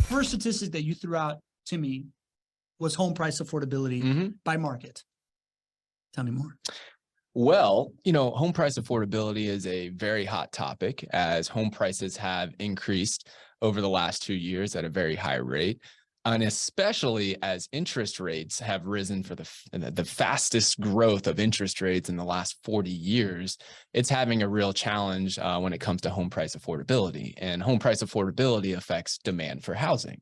first statistic that you threw out to me was home price affordability by market. Tell me more. Well, home price affordability is a very hot topic as home prices have increased over the last 2 years at a very high rate. And especially as interest rates have risen for the fastest growth of interest rates in the last 40 years, it's having a real challenge when it comes to home price affordability. And home price affordability affects demand for housing.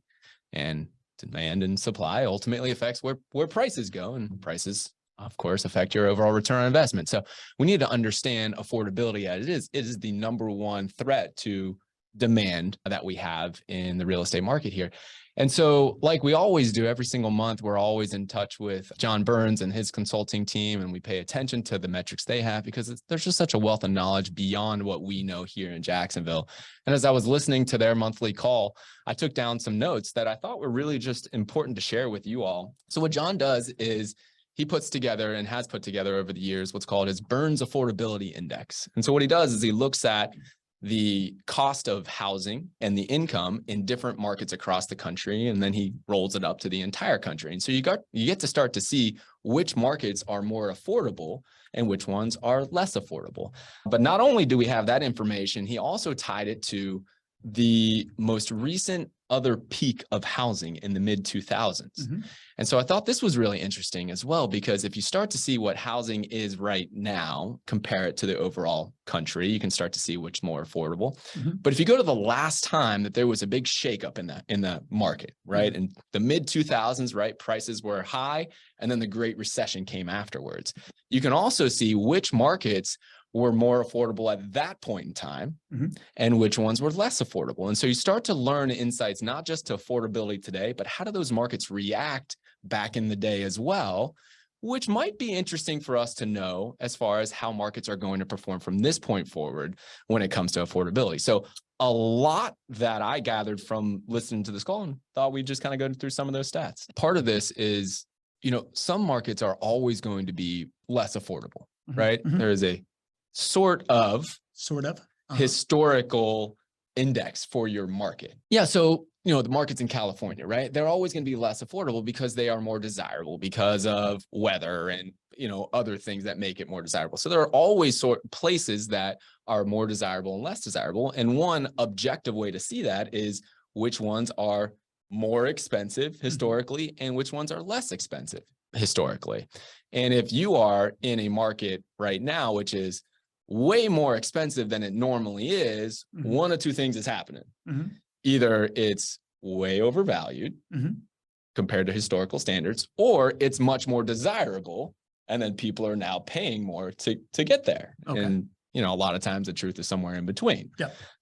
And demand and supply ultimately affects where prices go, and prices, of course, affect your overall return on investment. So we need to understand affordability as it is. It is the number one threat to demand that we have in the real estate market here. And so, like we always do every single month, we're always in touch with John Burns and his consulting team, and we pay attention to the metrics they have because there's just such a wealth of knowledge beyond what we know here in Jacksonville. And as I was listening to their monthly call, I took down some notes that I thought were really just important to share with you all. So what John does is he puts together and has put together over the years what's called his Burns Affordability Index. And so what he does is he looks at the cost of housing and the income in different markets across the country, and then he rolls it up to the entire country. And so you get to start to see which markets are more affordable and which ones are less affordable. But not only do we have that information, he also tied it to the most recent other peak of housing in the mid 2000s. And so I thought this was really interesting as well, because if you start to see what housing is right now, compare it to the overall country, you can start to see which more affordable. But if you go to the last time that there was a big shakeup in the market, right? In the mid 2000s, right? Prices were high, and then the Great Recession came afterwards. You can also see which markets were more affordable at that point in time and which ones were less affordable. And so you start to learn insights, not just to affordability today, but how do those markets react back in the day as well, which might be interesting for us to know as far as how markets are going to perform from this point forward when it comes to affordability. So a lot that I gathered from listening to this call and thought we'd just kind of go through some of those stats. Part of this is, some markets are always going to be less affordable, right? There is a sort of historical index for your market. Yeah. So, the markets in California, right? They're always going to be less affordable because they are more desirable because of weather and, other things that make it more desirable. So there are always places that are more desirable and less desirable. And one objective way to see that is which ones are more expensive historically and which ones are less expensive historically. And if you are in a market right now, which is way more expensive than it normally is, one of two things is happening. Either it's way overvalued compared to historical standards, or it's much more desirable, and then people are now paying more to get there. And a lot of times the truth is somewhere in between.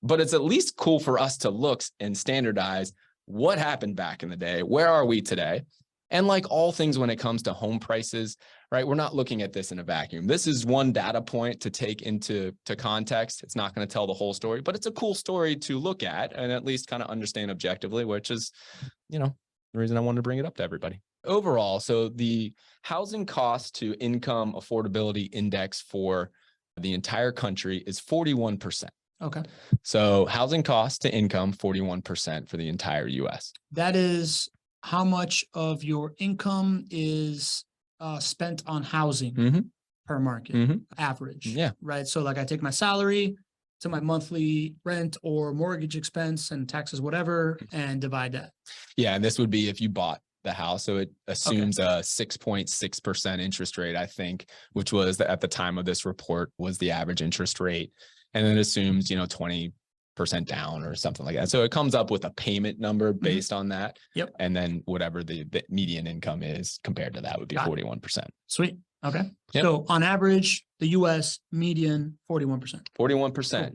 But it's at least cool for us to look and standardize what happened back in the day. Where are we today? And like all things when it comes to home prices, right? We're not looking at this in a vacuum. This is one data point to take into context. It's not going to tell the whole story, but it's a cool story to look at and at least kind of understand objectively, which is, the reason I wanted to bring it up to everybody. Overall, so the housing cost to income affordability index for the entire country is 41%. Okay. So housing cost to income, 41% for the entire US. That is how much of your income is spent on housing per market average. Yeah. Right. So like I take my salary to my monthly rent or mortgage expense and taxes, whatever, and divide that. Yeah. And this would be if you bought the house. So it assumes a 6.6% interest rate, I think, which was at the time of this report was the average interest rate. And then it assumes, 20% down or something like that. So it comes up with a payment number based on that. Yep. And then whatever the median income is compared to that would be 41%. Sweet. Okay. Yep. So on average, the US median, 41%. 41%. Cool.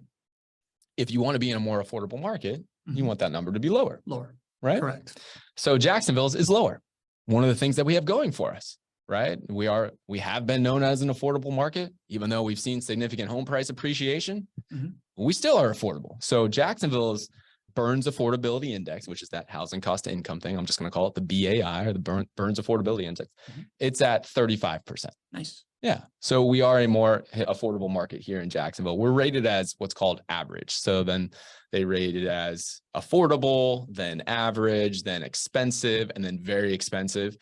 If you want to be in a more affordable market, you want that number to be lower. Lower. Right? Correct. So Jacksonville's is lower. One of the things that we have going for us, right? We have been known as an affordable market, even though we've seen significant home price appreciation. We still are affordable. So Jacksonville's Burns Affordability Index, which is that housing cost to income thing, I'm just going to call it the BAI or the Burns Affordability Index. It's at 35%. Nice. Yeah. So we are a more affordable market here in Jacksonville. We're rated as what's called average. So then they rate it as affordable, then average, then expensive, and then very expensive.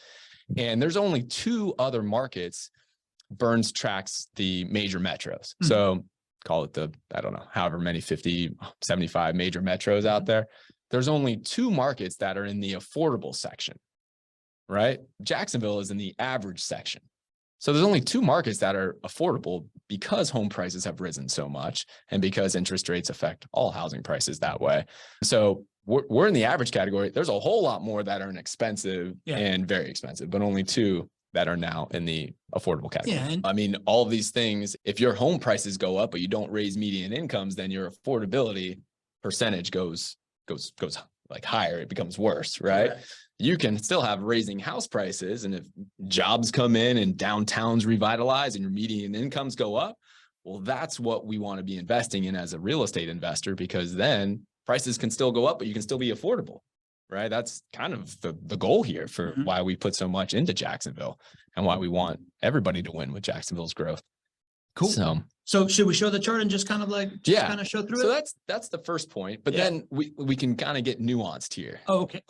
And there's only 2 other markets. Burns tracks the major metros. So call it I don't know, however many 50, 75 major metros out there. There's only 2 markets that are in the affordable section, right? Jacksonville is in the average section. So there's only 2 markets that are affordable because home prices have risen so much and because interest rates affect all housing prices that way. So we're in the average category. There's a whole lot more that are inexpensive and very expensive, but only 2 that are now in the affordable category. Yeah, I mean, all of these things, if your home prices go up, but you don't raise median incomes, then your affordability percentage goes like higher. It becomes worse, right? You can still have raising house prices. And if jobs come in and downtowns revitalize and your median incomes go up, well, that's what we want to be investing in as a real estate investor, because then prices can still go up, but you can still be affordable, right? That's kind of the goal here for why we put so much into Jacksonville and why we want everybody to win with Jacksonville's growth. Cool. So should we show the chart and just kind of like, kind of show through it? So that's the first point, but then we can kind of get nuanced here. Oh, okay.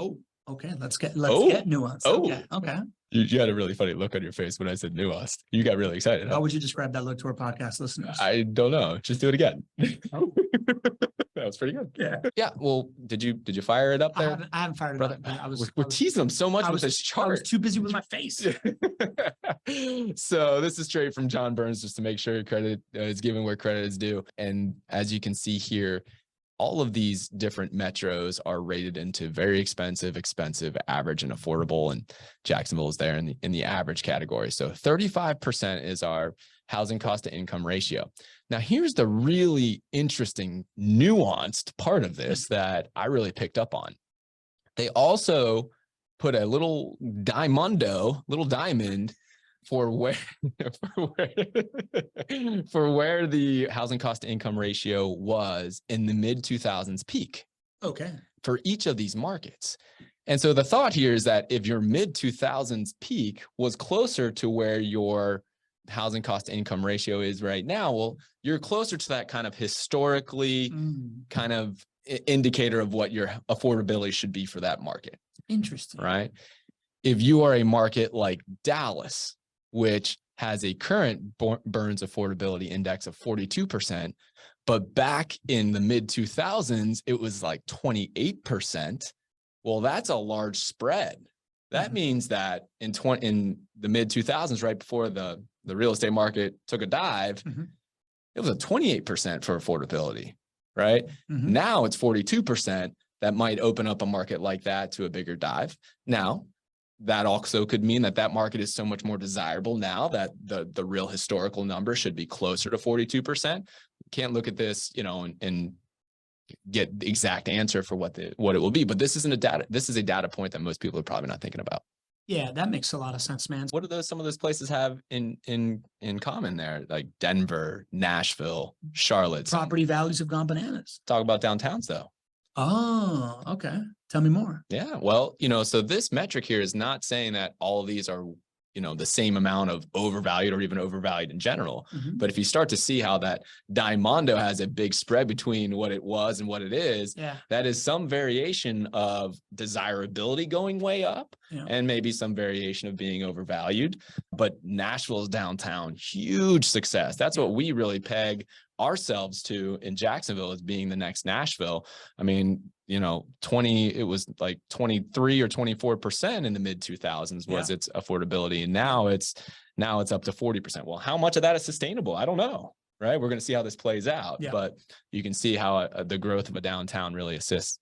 Okay. Let's get nuanced. Okay. You had a really funny look on your face when I said nuanced. You got really excited. How would you describe that look to our podcast listeners? I don't know. Just do it again. That was pretty good. Yeah. Well, did you fire it up there? I haven't fired it up. We're teasing them so much with this chart. I was too busy with my face. So this is straight from John Burns, just to make sure credit is given where credit is due. And as you can see here, all of these different metros are rated into very expensive, average, and affordable. And Jacksonville is there in the average category. So 35% is our housing cost to income ratio. Now, here's the really interesting, nuanced part of this that I really picked up on. They also put a little diamond for where the housing cost to income ratio was in the mid-2000s peak. Okay. For each of these markets. And so the thought here is that if your mid-2000s peak was closer to where your housing cost to income ratio is right now, well, you're closer to that kind of historically kind of indicator of what your affordability should be for that market. Interesting. Right? If you are a market like Dallas, which has a current Burns affordability index of 42%, but back in the mid-2000s, it was like 28%. Well, that's a large spread. That means that in the mid-2000s, right before the real estate market took a dive, it was a 28% for affordability, right? Now it's 42%. That might open up a market like that to a bigger dive. Now, that also could mean that market is so much more desirable now that the real historical number should be closer to 42%. Can't look at this, and get the exact answer for what it will be. But this is a data point that most people are probably not thinking about. Yeah, that makes a lot of sense, man. What do some of those places have in common there? Like Denver, Nashville, Charlotte. Property values have gone bananas. Talk about downtowns though. Oh, okay. Tell me more. Yeah, well, so this metric here is not saying that all of these are, the same amount of overvalued or even overvalued in general. But if you start to see how that Diamondo has a big spread between what it was and what it is, that is some variation of desirability going way up and maybe some variation of being overvalued. But Nashville's downtown, huge success. That's what we really peg ourselves to in Jacksonville as being the next Nashville. I mean, it was like 23 or 24% in the mid 2000s was its affordability. And now it's up to 40%. Well, how much of that is sustainable? I don't know. Right. We're going to see how this plays out, but you can see how the growth of a downtown really assists